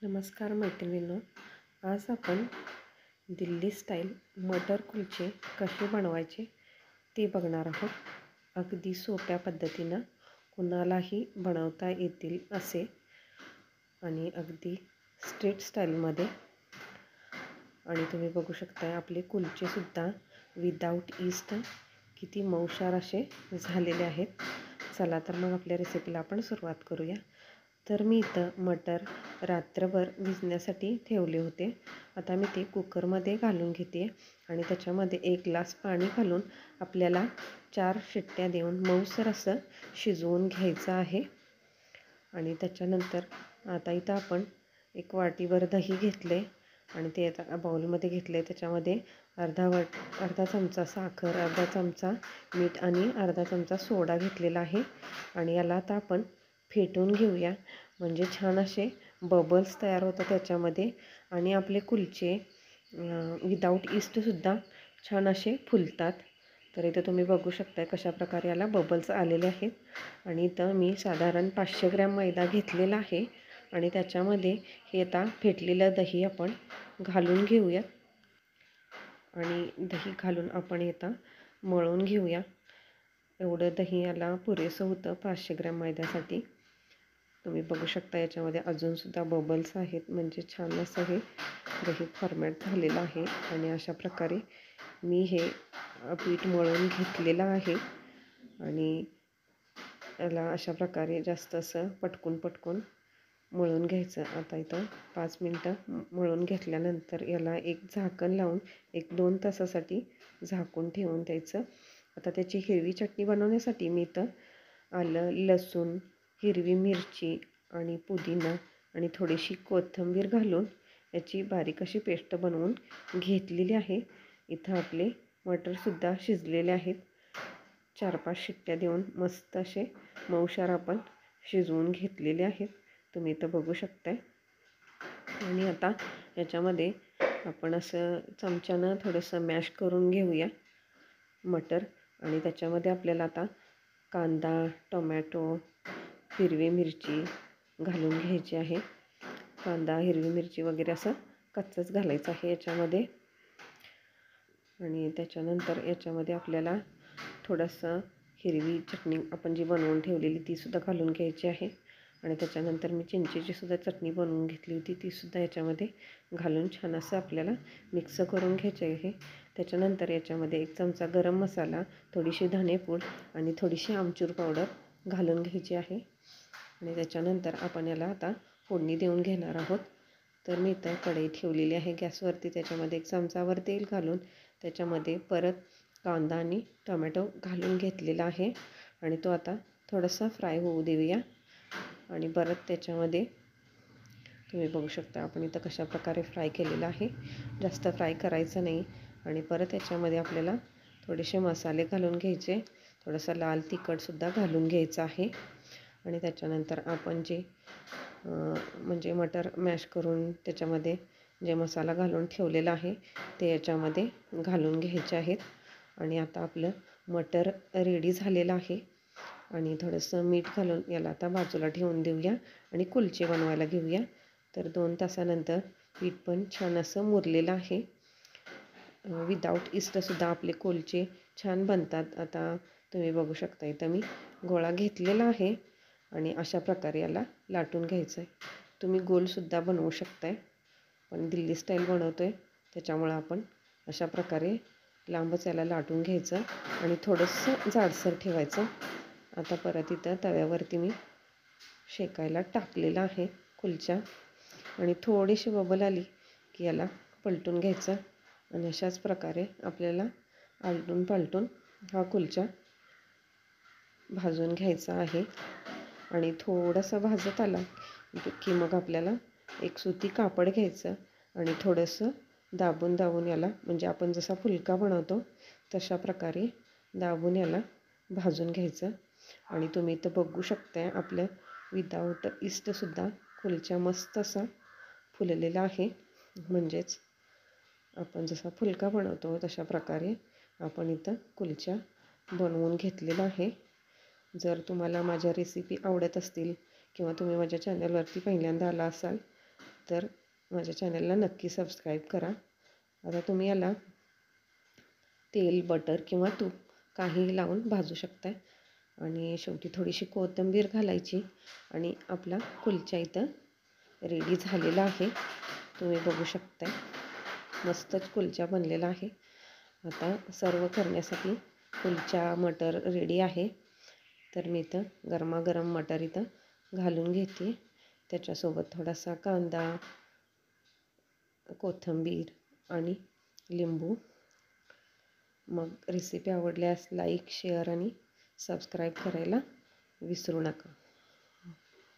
नमस्कार मैत्रिणींनो, आज आपण दिल्ली स्टाईल मटर कुलचे कसे बनवायचे ते बघणार आहोत. अगदी सोप्या पद्धतीनं कुणालाही बनवता येतील असे आणि अगदी स्ट्रीट स्टाईलमध्ये. आणि तुम्ही बघू शकता आपले कुलचेसुद्धा विदाऊट ईस्ट किती मऊशार असे झालेले आहेत. चला तर मग आपल्या रेसिपीला आपण सुरुवात करूया. तर मी इथं मटर रात्रभर भिजण्यासाठी ठेवले होते. आता मी ते कुकरमध्ये घालून घेते आणि त्याच्यामध्ये 1 ग्लास पाणी घालून आपल्याला 4 शिट्ट्या देऊन मऊसर असं शिजवून घ्यायचं आहे. आणि त्याच्यानंतर आता इथं आपण 1 वाटीभर दही घेतले आणि ते आता बाउलमध्ये घेतले. त्याच्यामध्ये अर्धा चमचा साखर, अर्धा चमचा मीठ आणि अर्धा चमचा सोडा घेतलेला आहे. आणि याला आता आपण फेटून घेऊया, म्हणजे छान असे बबल्स तयार होतात त्याच्यामध्ये आणि आपले कुलचे विदाऊट ईस्टसुद्धा छान असे फुलतात. तर इथं तुम्ही बघू शकता कशा प्रकारे याला बबल्स आलेले आहेत. आणि इथं मी साधारण 500 ग्रॅम मैदा घेतलेला आहे आणि त्याच्यामध्ये हे आता फेटलेलं दही आपण घालून घेऊया आणि दही घालून आपण आता मळून घेऊया. एवढं दही याला पुरेसं होतं 500 ग्रॅम मैद्यासाठी. तुम्ही बघू शकता याच्यामध्ये अजूनसुद्धा बबल्स आहेत, म्हणजे छान असं हे दही फॉर्मॅट झालेलं आहे. आणि अशा प्रकारे मी हे पीठ मळून घेतलेलं आहे आणि याला अशा प्रकारे जास्त असं पटकून मळून घ्यायचं. आता इथं 5 मिनटं मळून घेतल्यानंतर याला एक झाकण लावून 1-2 तासासाठी झाकून ठेवून द्यायचं. आता त्याची हिरवी चटणी बनवण्यासाठी मी इथं आलं, लसूण, हिरवी मिरची आणि पुदिना आणि थोडीशी कोथिंबीर घालून याची बारीक अशी पेस्ट बनवून घेतलेली आहे. इथं आपले मटरसुद्धा शिजलेले आहेत. 4-5 शिट्ट्या देऊन मस्त असे मऊशार आपण शिजवून घेतलेले आहेत. तुम्ही इथं बघू शकताय. आणि आता याच्यामध्ये आपण असं चमच्यानं थोडंसं मॅश करून घेऊया मटर. आणि त्याच्यामध्ये आपल्याला आता कांदा, टोमॅटो, हिरवी मिरची घालून घ्यायची आहे. कांदा, हिरवी मिरची वगैरे असं कच्चंच घालायचं आहे याच्यामध्ये. आणि त्याच्यानंतर याच्यामध्ये आपल्याला थोडंसं हिरवी चटणी आपण जी बनवून ठेवलेली तीसुद्धा घालून घ्यायची आहे. आणि त्याच्यानंतर मी चिंचेचीसुद्धा चटणी बनवून घेतली होती, तीसुद्धा याच्यामध्ये घालून छान असं आपल्याला मिक्स करून घ्यायचे आहे. त्याच्यानंतर याच्यामध्ये 1 चमचा गरम मसाला, थोडीशी धनेपूड आणि थोडीशी आमचूर पावडर घालून घ्यायची आहे. आणि त्याच्यानंतर आपण याला आता फोडणी देऊन घेणार आहोत. तर मी इथं कढई ठेवलेली आहे गॅसवरती. त्याच्यामध्ये 1 चमचावर तेल घालून त्याच्यामध्ये परत कांदा आणि टोमॅटो घालून घेतलेला आहे आणि तो आता थोडासा फ्राय होऊ देऊया. आणि परत त्याच्यामध्ये तुम्ही बघू शकता आपण इथं कशा प्रकारे फ्राय केलेलं आहे. जास्त फ्राय करायचं नाही. आणि परत याच्यामध्ये आपल्याला थोडेसे मसाले घालून घ्यायचे, थोडंसं लाल तिखटसुद्धा घालून घ्यायचं आहे. आणि त्याच्यानंतर आपण जे म्हणजे मटर मॅश करून त्याच्यामध्ये जे मसाला घालून ठेवलेला आहे ते याच्यामध्ये घालून घ्यायचे आहेत. आणि आता आपलं मटर रेडी झालेलं आहे. आणि थोडंसं मीठ घालून याला आता बाजूला ठेवून देऊया आणि कुलचे बनवायला घेऊया. तर 2 तासानंतर पीठ पण छान असं मुरलेलं आहे. विदाऊट ईस्टसुद्धा आपले कुलचे छान बनतात. आता तुम्ही बघू शकता इथं मी गोळा घेतलेला आहे आणि अशा प्रकारे याला लाटून घ्यायचं आहे. तुम्ही गोलसुद्धा बनवू शकताय, पण दिल्ली स्टाईल बनवतो आहे त्याच्यामुळं आपण अशा प्रकारे लांबच याला लाटून घ्यायचं आणि थोडंसं जाडसर ठेवायचं. आता परत इथं तव्यावरती मी शेकायला टाकलेलं आहे कुलचा. आणि थोडीशी बबल आली की याला पलटून घ्यायचं आणि अशाच प्रकारे आपल्याला आलटून पालटून हा कुलचा भाजून घ्यायचा आहे. आणि थोडंसं भाजत आला की मग आपल्याला एक सुती कापड घ्यायचं आणि थोडंसं दाबून याला, म्हणजे आपण जसा फुलका बनवतो तशा प्रकारे दाबून याला भाजून घ्यायचं. आणि तुम्ही इथं बघू शकताय आपलं विदाऊट ईस्टसुद्धा कुलचा मस्त असा फुललेला आहे. म्हणजेच आपण जसा फुलका बनवतो तशा प्रकारे आपण इथं कुलचा बनवून घेतलेला आहे. जर तुम्हाला माझ्या रेसिपी आवडत असतील किंवा तुम्ही माझ्या चॅनलवरती पहिल्यांदा आला असाल तर माझ्या चॅनलला नक्की सबस्क्राईब करा. आता तुम्ही याला तेल, बटर किंवा तूप काहीही लावून भाजू शकताय. आणि शेवटी थोडीशी कोथिंबीर घालायची आणि आपला कुलचा इथं रेडी झालेला आहे. तुम्ही बघू शकताय मस्तच कुलचा बनलेला आहे. आता सर्व करण्यासाठी कुलचा मटर रेडी आहे. तर मी इथं गरमागरम मटर इथं घालून घेते. त्याच्यासोबत थोडासा कांदा, कोथिंबीर आणि लिंबू. मग रेसिपी आवडल्यास लाईक, शेअर आणि सबस्क्राईब करायला विसरू नका.